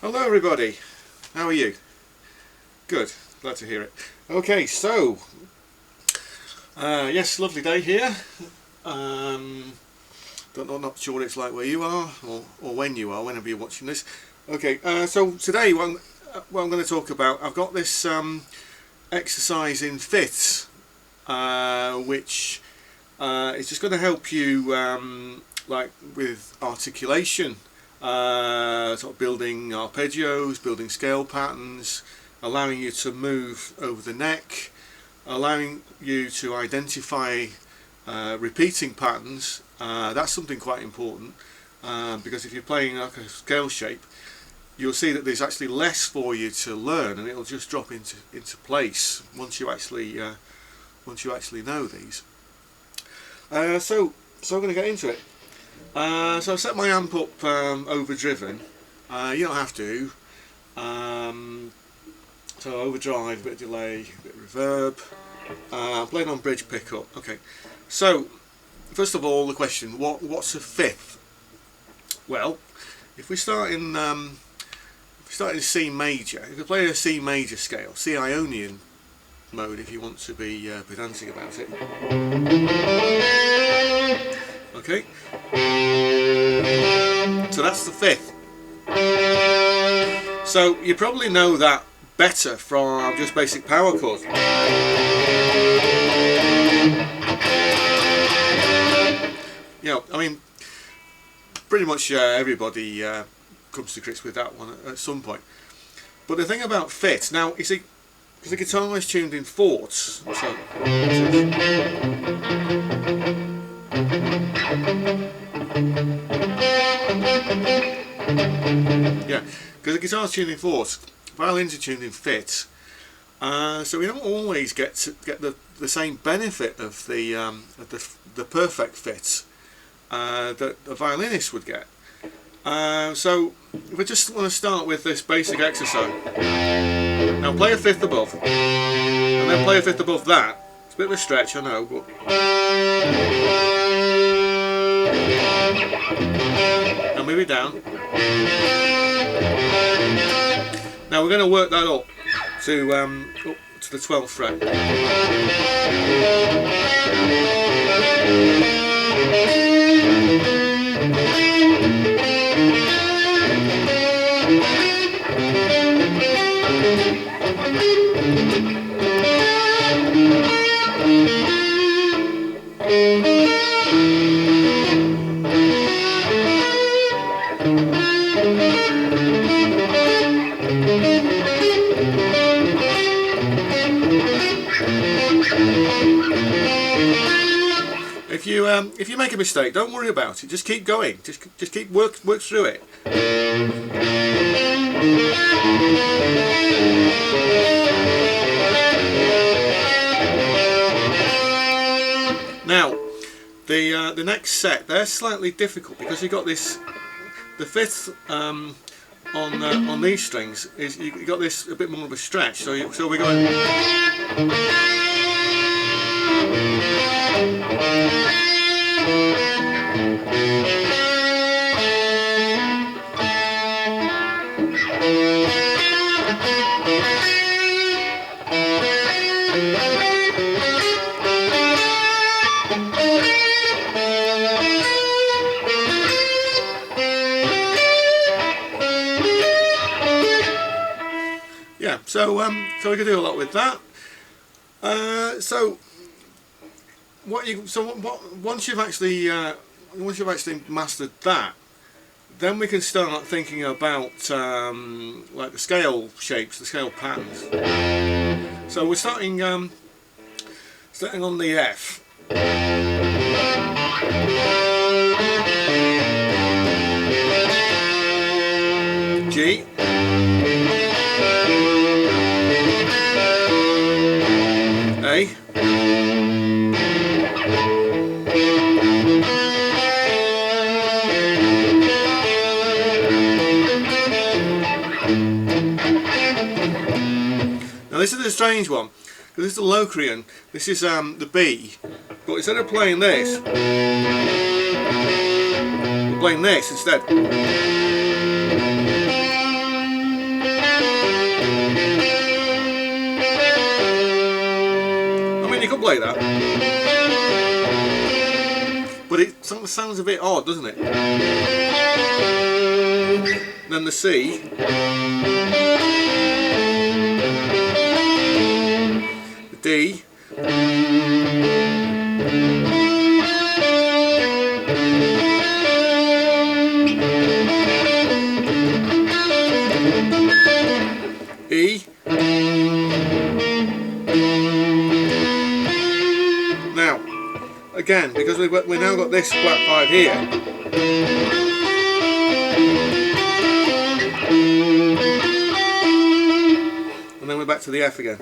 Hello everybody, how are you? Good, glad to hear it. Okay, so yes, lovely day here. Not sure what it's like where you are, or when you are, whenever you're watching this. Okay, so today what I'm going to talk about, I've got this exercise in fifths, which is just going to help you like with articulation, sort of building arpeggios, building scale patterns, allowing you to move over the neck, allowing you to identify repeating patterns. That's something quite important, because if you're playing like a scale shape, you'll see that there's actually less for you to learn, and it'll just drop into place once you actually know these. So I'm going to get into it. So I've set my amp up overdriven. You don't have to. So overdrive, a bit of delay, a bit of reverb. Playing on bridge pickup. Okay. So first of all, the question: what's a fifth? Well, if we start in C major, if we play a C major scale, C Ionian mode, if you want to be pedantic about it. Okay, so that's the fifth. So you probably know that better from just basic power chords. You know, I mean, pretty much everybody comes to grips with that one at some point. But the thing about fifths, now you see, because the guitar is tuned in fourths, so yeah, because the guitar's tuned in fourths, violins are tuned in fifths, so we don't always get the same benefit of the perfect fifths that a violinist would get. So we just want to start with this basic exercise. Now play a fifth above, and then play a fifth above that. It's a bit of a stretch, I know, but now move it down. Now we're going to work that up to the 12th fret. If you make a mistake, don't worry about it. Just keep going. Just keep work through it. Now, the next set, they're slightly difficult because you've got this. The fifth on these strings is you got this a bit more of a stretch. So we're going. Yeah, so we can do a lot with that. Once you've actually mastered that, then we can start thinking about like the scale shapes, the scale patterns. So we're starting on the F. G. A. Now this is a strange one, because this is the Locrian, this is the B, but instead of playing this, we're playing this instead. sounds a bit odd, doesn't it? Then the C, the D, E. Now, again, because we now got this flat 5 here, and then we're back to the F again.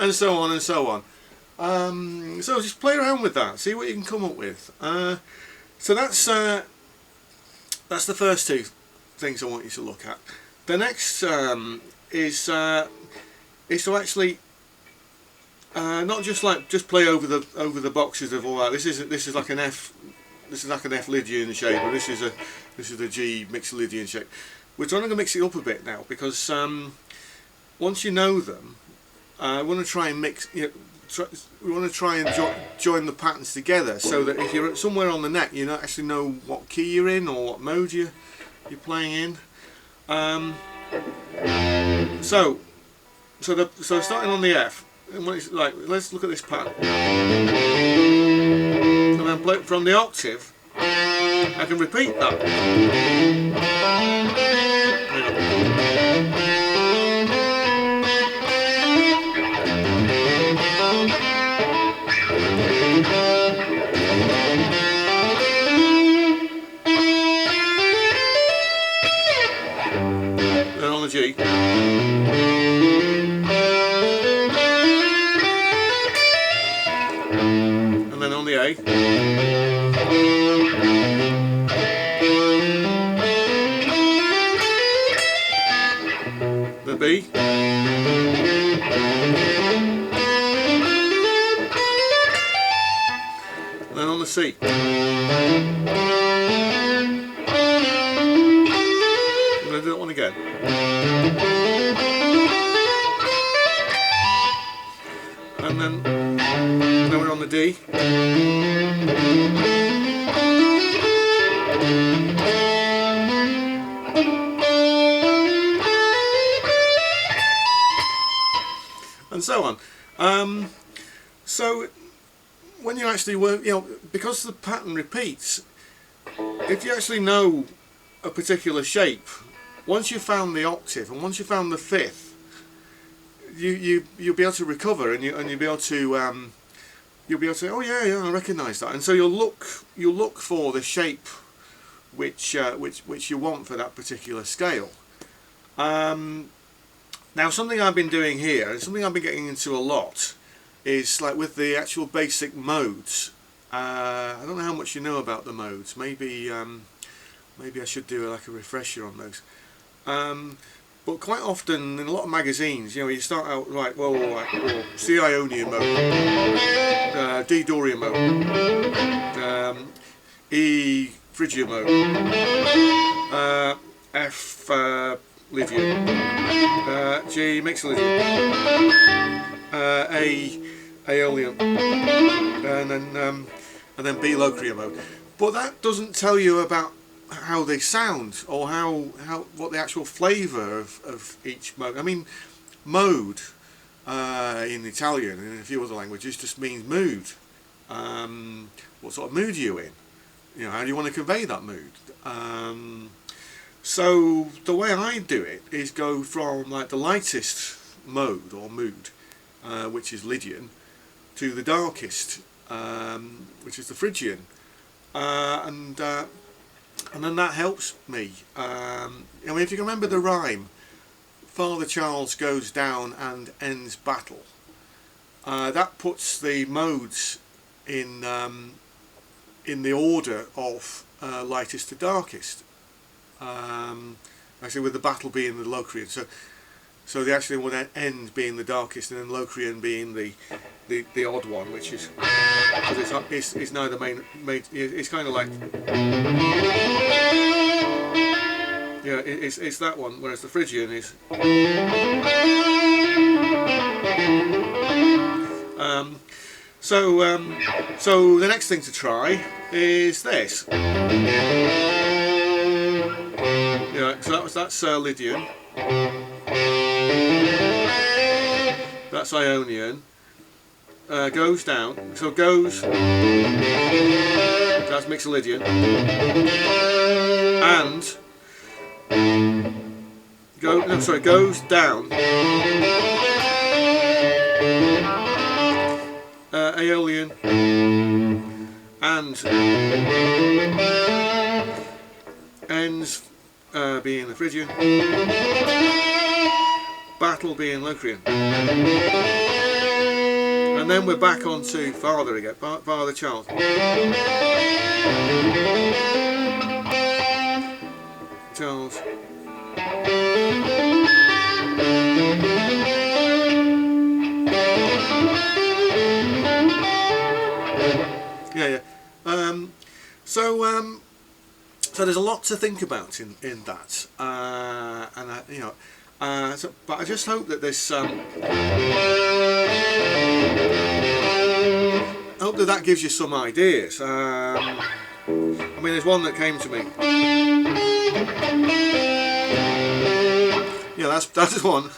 And so on and so on. So just play around with that, see what you can come up with. So that's the first two things I want you to look at. The next is to actually not just play over the boxes of all that. This is like an F. This is like an F Lydian shape, and this is a G mixed Lydian shape. We're trying to mix it up a bit now because once you know them, we want to try and mix. We want to try and join the patterns together, so that if you're somewhere on the neck, you don't actually know what key you're in or what mode you're playing in. So starting on the F, and when it's like, let's look at this pattern, and then play from the octave. I can repeat that. Then on the G. And then on the A. The B. And then on the C. I'm going to do that one again. And then we're on the D. And so on. So when you actually work, because the pattern repeats, if you actually know a particular shape, once you've found the octave and once you've found the fifth, you'll be able to recover, and you'll be able to oh yeah, I recognise that, and so you'll look for the shape which you want for that particular scale. Now, something I've been doing here, and something I've been getting into a lot, is like with the actual basic modes. I don't know how much you know about the modes. Maybe I should do like a refresher on those. But quite often in a lot of magazines, you start out like, C Ionian mode, D Dorian mode, E Phrygian mode, F Lydian, G mixed Lydian, A Aeolian, and then B Locrian mode. But that doesn't tell you about how they sound, or what the actual flavour of each mode. I mean, mode in Italian and in a few other languages just means mood. What sort of mood are you in? How do you want to convey that mood? So the way I do it is go from like the lightest mode or mood, which is Lydian, to the darkest, which is the Phrygian, and then that helps me. I mean, if you can remember the rhyme, Father Charles goes down and ends battle. that puts the modes in the order of lightest to darkest. Actually, with the battle being the Locrian, so the actually one end being the darkest, and then Locrian being the odd one, which is because it's neither main. It's kind of like, yeah, it's that one, whereas the Phrygian is. So the next thing to try is this. Yeah, so that's Lydian. That's Ionian. Goes down. So goes. That's Mixolydian. And goes down. Aeolian. And ends being the Phrygian, battle being Locrian, and then we're back onto Father again, Father Child. Charles. Yeah. So there's a lot to think about in that, and you know, but I just hope that this, hope that gives you some ideas. I mean, there's one that came to me. Yeah, that's one.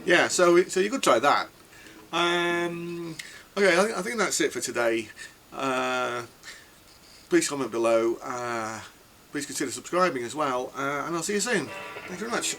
Yeah, so you could try that. Okay, I think that's it for today. Please comment below. Please consider subscribing as well, and I'll see you soon. Thanks very much.